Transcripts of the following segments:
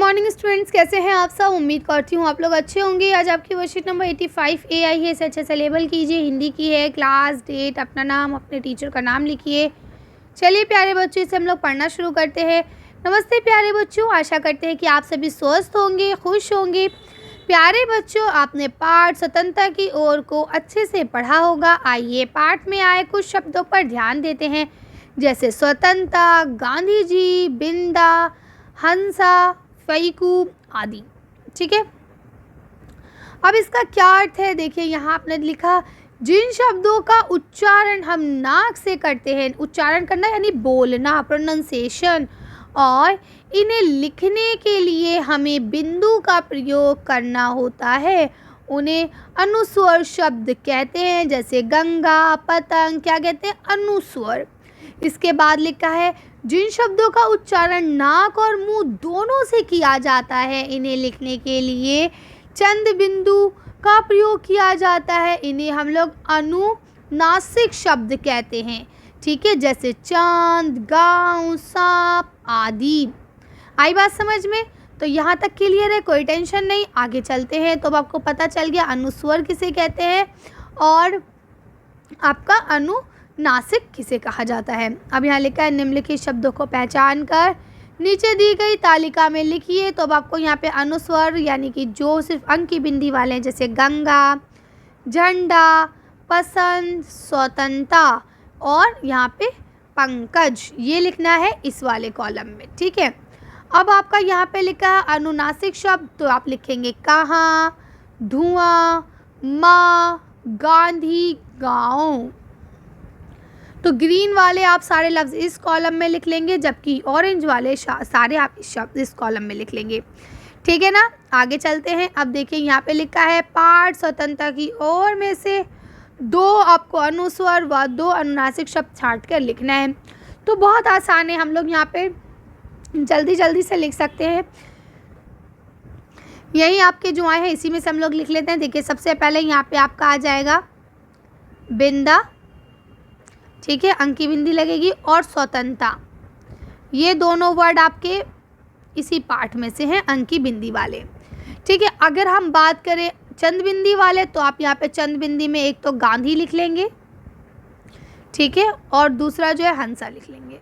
Morning students, कैसे हैं आप सब। उम्मीद करती हूँ आप लोग अच्छे होंगे। आज आपकी वर्कशीट नंबर 85 ए आई है। इसे अच्छे से लेबल कीजिए। हिंदी की है। क्लास, डेट, अपना नाम, अपने टीचर का नाम लिखिए। चलिए प्यारे बच्चों, इसे हम लोग पढ़ना शुरू करते हैं। नमस्ते प्यारे बच्चों, आशा करते हैं कि आप सभी स्वस्थ होंगे, खुश होंगे। प्यारे बच्चों, आपने पाठ स्वतंत्रता की ओर को अच्छे से पढ़ा होगा। आइए पाठ में आए कुछ शब्दों पर ध्यान देते हैं, जैसे स्वतंत्रता, गांधी जी, बिंदा, हंसा, फैकू आदि। ठीक है, अब इसका क्या अर्थ है। देखिए यहाँ आपने लिखा, जिन शब्दों का उच्चारण हम नाक से करते हैं, उच्चारण करना यानी बोलना, प्रोनाउंसिएशन, और इन्हें लिखने के लिए हमें बिंदु का प्रयोग करना होता है, उन्हें अनुस्वर शब्द कहते हैं। जैसे गंगा, पतंग, क्या कहते हैं, अनुस्वर। इसके बाद लिखा है, जिन शब्दों का उच्चारण नाक और मुंह दोनों से किया जाता है, इन्हें लिखने के लिए चंद बिंदु का प्रयोग किया जाता है, इन्हें हम लोग अनुनासिक शब्द कहते हैं। ठीक है, जैसे चांद, गांव, सांप आदि। आई बात समझ में। तो यहाँ तक क्लियर है, कोई टेंशन नहीं। आगे चलते हैं तो अब आपको पता चल गया अनुस्वर किसे कहते हैं और आपका अनुनासिक किसे कहा जाता है। अब यहाँ लिखा है, निम्नलिखित शब्दों को पहचान कर नीचे दी गई तालिका में लिखिए। तो अब आपको यहाँ पे अनुस्वर यानी कि जो सिर्फ अंक की बिंदी वाले हैं, जैसे गंगा, झंडा, पसंद, स्वतंत्रता और यहाँ पे पंकज, ये लिखना है इस वाले कॉलम में। ठीक है, अब आपका यहाँ पे लिखा है अनुनासिक शब्द, तो आप लिखेंगे कहाँ, धुआं, माँ, गांधी, गाँव। तो ग्रीन वाले आप सारे लफ्ज़ इस कॉलम में लिख लेंगे, जबकि ऑरेंज वाले सारे आप इस शब्द इस कॉलम में लिख लेंगे। ठीक है ना, आगे चलते हैं। अब देखिए यहाँ पे लिखा है, पाठ स्वतंत्रता की ओर में से 2 आपको अनुस्वर व 2 अनुनासिक शब्द छांट कर लिखना है। तो बहुत आसान है, हम लोग यहाँ पे जल्दी जल्दी से लिख सकते हैं। यही आपके जो आए हैं इसी में से हम लोग लिख लेते हैं। देखिए सबसे पहले यहाँ पे आपका आ जाएगा बिंदा, ठीक है, अंक की बिंदी लगेगी, और स्वतंत्रता। ये दोनों वर्ड आपके इसी पाठ में से हैं, अंक की बिंदी वाले। ठीक है, अगर हम बात करें चंद बिंदी वाले, तो आप यहाँ पे चंद बिंदी में एक तो गांधी लिख लेंगे, ठीक है, और दूसरा जो है हंसा लिख लेंगे।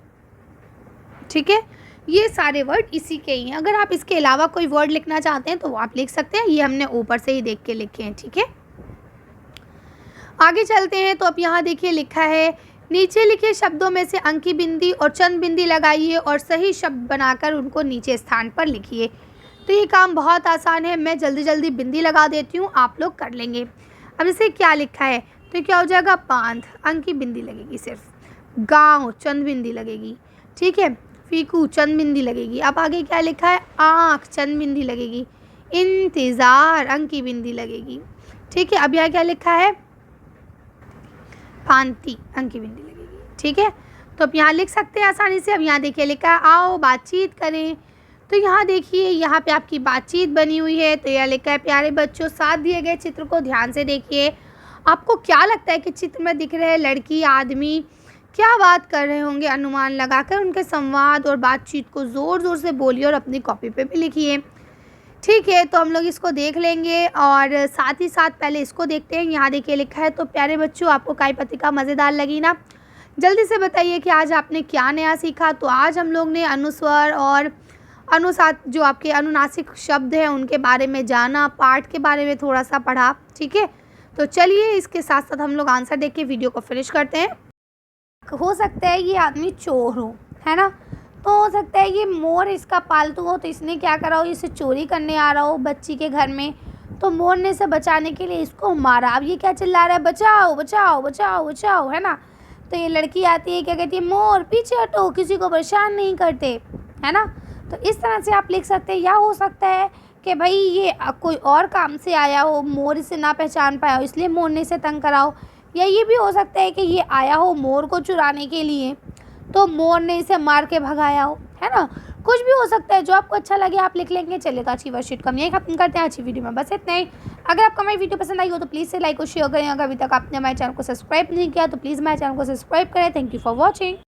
ठीक है, ये सारे वर्ड इसी के ही हैं। अगर आप इसके अलावा कोई वर्ड लिखना चाहते हैं तो वो आप लिख सकते हैं, ये हमने ऊपर से ही देख के लिखे हैं। ठीक है, आगे चलते हैं। तो अब यहाँ देखिए लिखा है, नीचे लिखे शब्दों में से अंक की बिंदी और चंद बिंदी लगाइए और सही शब्द बनाकर उनको नीचे स्थान पर लिखिए। तो ये काम बहुत आसान है, मैं जल्दी जल्दी बिंदी लगा देती हूँ, आप लोग कर लेंगे। अब इसे क्या लिखा है, तो क्या हो जाएगा, बांध, अंक की बिंदी लगेगी सिर्फ। गाँव, चंद बिंदी लगेगी। ठीक है, फीकू, चंद बिंदी लगेगी। अब आगे क्या लिखा है, आँख, चंद बिंदी लगेगी। इंतज़ार, अंक की बिंदी लगेगी। ठीक है, अब यहाँ क्या लिखा है, पांति, अंक की बिंदी लगेगी। ठीक है, तो अब यहाँ लिख सकते हैं आसानी से। अब यहाँ देखिए लिखा है, आओ बातचीत करें। तो यहाँ देखिए यहाँ पे आपकी बातचीत बनी हुई है। तो यहाँ लिखा है, प्यारे बच्चों, साथ दिए गए चित्र को ध्यान से देखिए। आपको क्या लगता है कि चित्र में दिख रहे लड़की, आदमी क्या बात कर रहे होंगे। अनुमान लगाकर उनके संवाद और बातचीत को ज़ोर ज़ोर से बोलिए और अपनी कॉपी पे भी लिखिए। ठीक है, तो हम लोग इसको देख लेंगे और साथ ही साथ पहले इसको देखते हैं। यहाँ देखिए लिखा है, तो प्यारे बच्चों, आपको काय पत्रिका मज़ेदार लगी ना। जल्दी से बताइए कि आज आपने क्या नया सीखा। तो आज हम लोग ने अनुस्वर और अनुसार जो आपके अनुनासिक शब्द हैं उनके बारे में जाना, पाठ के बारे में थोड़ा सा पढ़ा। ठीक है, तो चलिए इसके साथ साथ हम लोग आंसर देख के वीडियो को फिनिश करते हैं। हो सकता है ये आदमी चोर हो, है ना, तो हो सकता है ये मोर इसका पालतू हो, तो इसने क्या करा हो, इसे चोरी करने आ रहा हो बच्ची के घर में, तो मोर ने इसे बचाने के लिए इसको मारा। अब ये क्या चिल्ला रहा है, बचाओ बचाओ बचाओ बचाओ, है ना। तो ये लड़की आती है, क्या कहती है, मोर पीछे हटो, किसी को परेशान नहीं करते, है ना। तो इस तरह से आप लिख सकते हैं। या हो सकता है कि भाई ये कोई और काम से आया हो, मोर इसे ना पहचान पाया हो, इसलिए मोर ने इसे तंग करा हो। या ये भी हो सकता है कि ये आया हो मोर को चुराने के लिए, तो मोर ने इसे मार के भगाया हो, है ना। कुछ भी हो सकता है, जो आपको अच्छा लगे आप लिख लेंगे। चलिए, तो अच्छी वर्कशीट को हम यही खत्म करते हैं। अच्छी वीडियो में बस इतना ही। अगर आपको हमारी वीडियो पसंद आई हो तो प्लीज़ से लाइक और शेयर करें। अगर अभी तक आपने हमारे चैनल को सब्सक्राइब नहीं किया तो प्लीज़ हमारे चैनल को सब्सक्राइब करें। Thank you for watching.